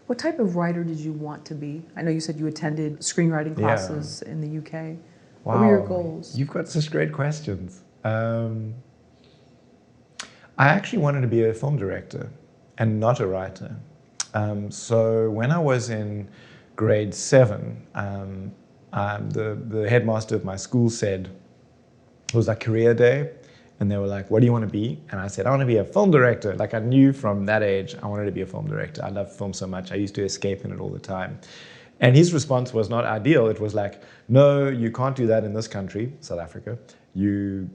What type of writer did you want to be? I know you said you attended screenwriting classes in the UK. Wow. What were your goals? You've got such great questions. I actually wanted to be a film director and not a writer. So when I was in grade 7, the headmaster of my school said, it was like career day, and they were like, what do you want to be? And I said, I want to be a film director. Like I knew from that age, I wanted to be a film director. I love film so much. I used to escape in it all the time. And his response was not ideal. It was like, no, you can't do that in this country, South Africa. You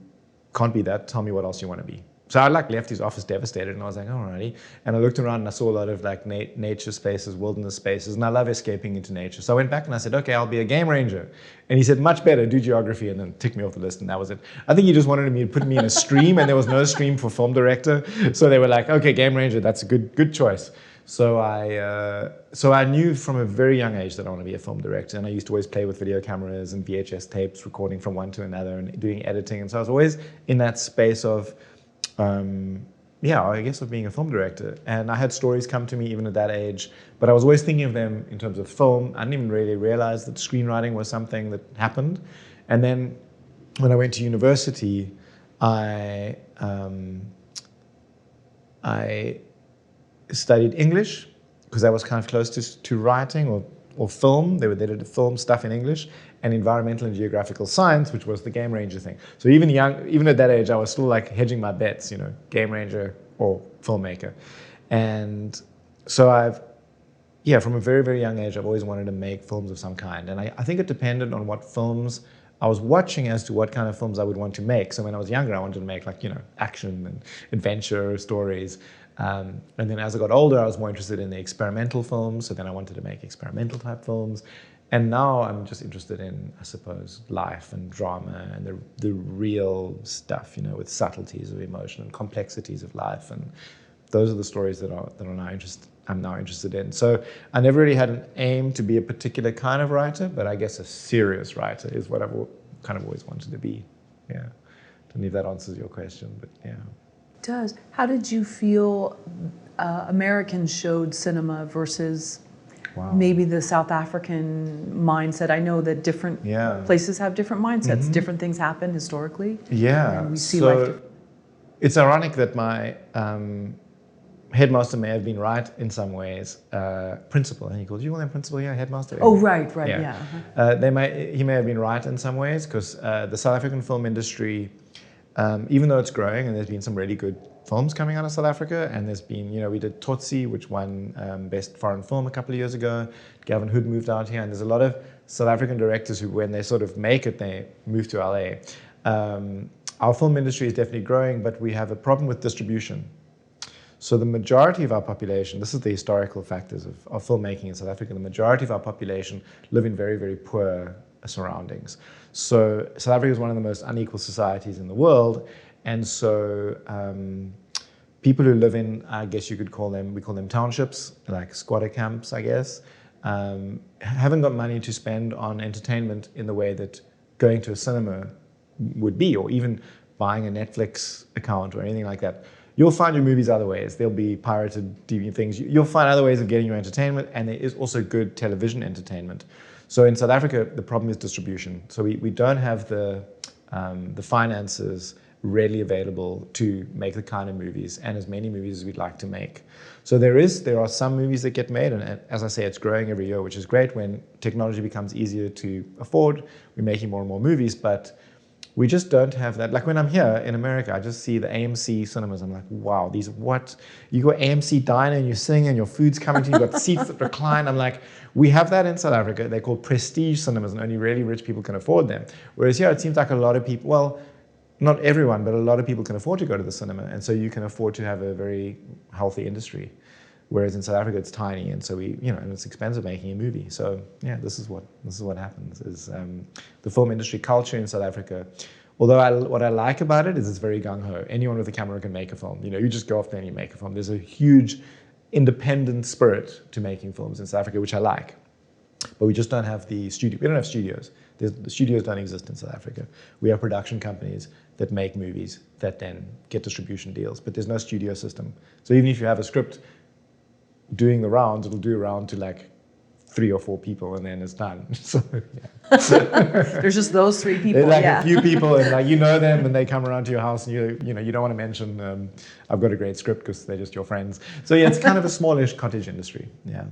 can't be that. Tell me what else you want to be. So I like left his office devastated, and I was like, alrighty. And I looked around and I saw a lot of like nature spaces, wilderness spaces, and I love escaping into nature. So I went back and I said, okay, I'll be a game ranger. And he said, much better, do geography, and then ticked me off the list, and that was it. I think he just wanted me to put me in a stream, and there was no stream for film director. So they were like, okay, game ranger, that's a good choice. So I knew from a very young age that I want to be a film director, and I used to always play with video cameras and VHS tapes, recording from one to another and doing editing. And so I was always in that space of, I guess of being a film director. And I had stories come to me even at that age, but I was always thinking of them in terms of film. I didn't even really realize that screenwriting was something that happened. And then when I went to university, I studied English because that was kind of close to writing or film. They did film stuff in English, and environmental and geographical science, which was the game ranger thing. So even at that age, I was still like hedging my bets, game ranger or filmmaker. And so from a very, very young age, I've always wanted to make films of some kind. And I think it depended on what films I was watching as to what kind of films I would want to make. So when I was younger, I wanted to make action and adventure stories. And then as I got older, I was more interested in the experimental films. So then I wanted to make experimental type films. And now I'm just interested in, I suppose, life and drama and the real stuff, with subtleties of emotion and complexities of life. And those are the stories that I'm now interested in. So I never really had an aim to be a particular kind of writer, but I guess a serious writer is what I've kind of always wanted to be. Yeah. Don't know if that answers your question, but yeah. It does. How did you feel Americans showed cinema versus maybe the South African mindset? I know that different places have different mindsets. Mm-hmm. Different things happen historically. Yeah. And we see life. It's ironic that my headmaster may have been right in some ways. Principal, and he calls you call him principal here, headmaster. Oh, right, yeah. He may have been right in some ways because the South African film industry, even though it's growing, and there's been some really good films coming out of South Africa, and there's been, we did Tsotsi, which won Best Foreign Film a couple of years ago. Gavin Hood moved out here, and there's a lot of South African directors who, when they sort of make it, they move to LA. Our film industry is definitely growing, but we have a problem with distribution. So the majority of our population, this is the historical factors of filmmaking in South Africa, the majority of our population live in very, very poor surroundings. So South Africa is one of the most unequal societies in the world, and so people who live in, I guess you could call them, we call them townships, like squatter camps, I guess, haven't got money to spend on entertainment in the way that going to a cinema would be, or even buying a Netflix account or anything like that. You'll find your movies other ways. There'll be pirated DVD things. You'll find other ways of getting your entertainment, and there is also good television entertainment. So in South Africa, the problem is distribution. So we don't have the finances readily available to make the kind of movies and as many movies as we'd like to make. So there are some movies that get made, and as I say, it's growing every year, which is great. When technology becomes easier to afford, we're making more and more movies, but we just don't have that. Like when I'm here in America, I just see the AMC cinemas. I'm like, wow, you go AMC diner and you're sitting and your food's coming to you, you've got seats that recline. I'm like, we have that in South Africa. They're called prestige cinemas, and only really rich people can afford them. Whereas here, it seems like a lot of people, well, not everyone, but a lot of people can afford to go to the cinema. And so you can afford to have a very healthy industry. Whereas in South Africa, it's tiny, and so and it's expensive making a movie. So yeah, this is what happens. Is the film industry culture in South Africa. Although what I like about it is it's very gung ho. Anyone with a camera can make a film. You just go off there and you make a film. There's a huge independent spirit to making films in South Africa, which I like. But we just don't have the studio. We don't have studios. The studios don't exist in South Africa. We have production companies that make movies that then get distribution deals. But there's no studio system. So even if you have a script, doing the rounds, it'll do a round to like 3 or 4 people, and then it's done. So there's just those 3 people. Like a few people, and like you know them, and they come around to your house, and you know you don't want to mention I've got a great script because they're just your friends. So yeah, it's kind of a smallish cottage industry. Yeah.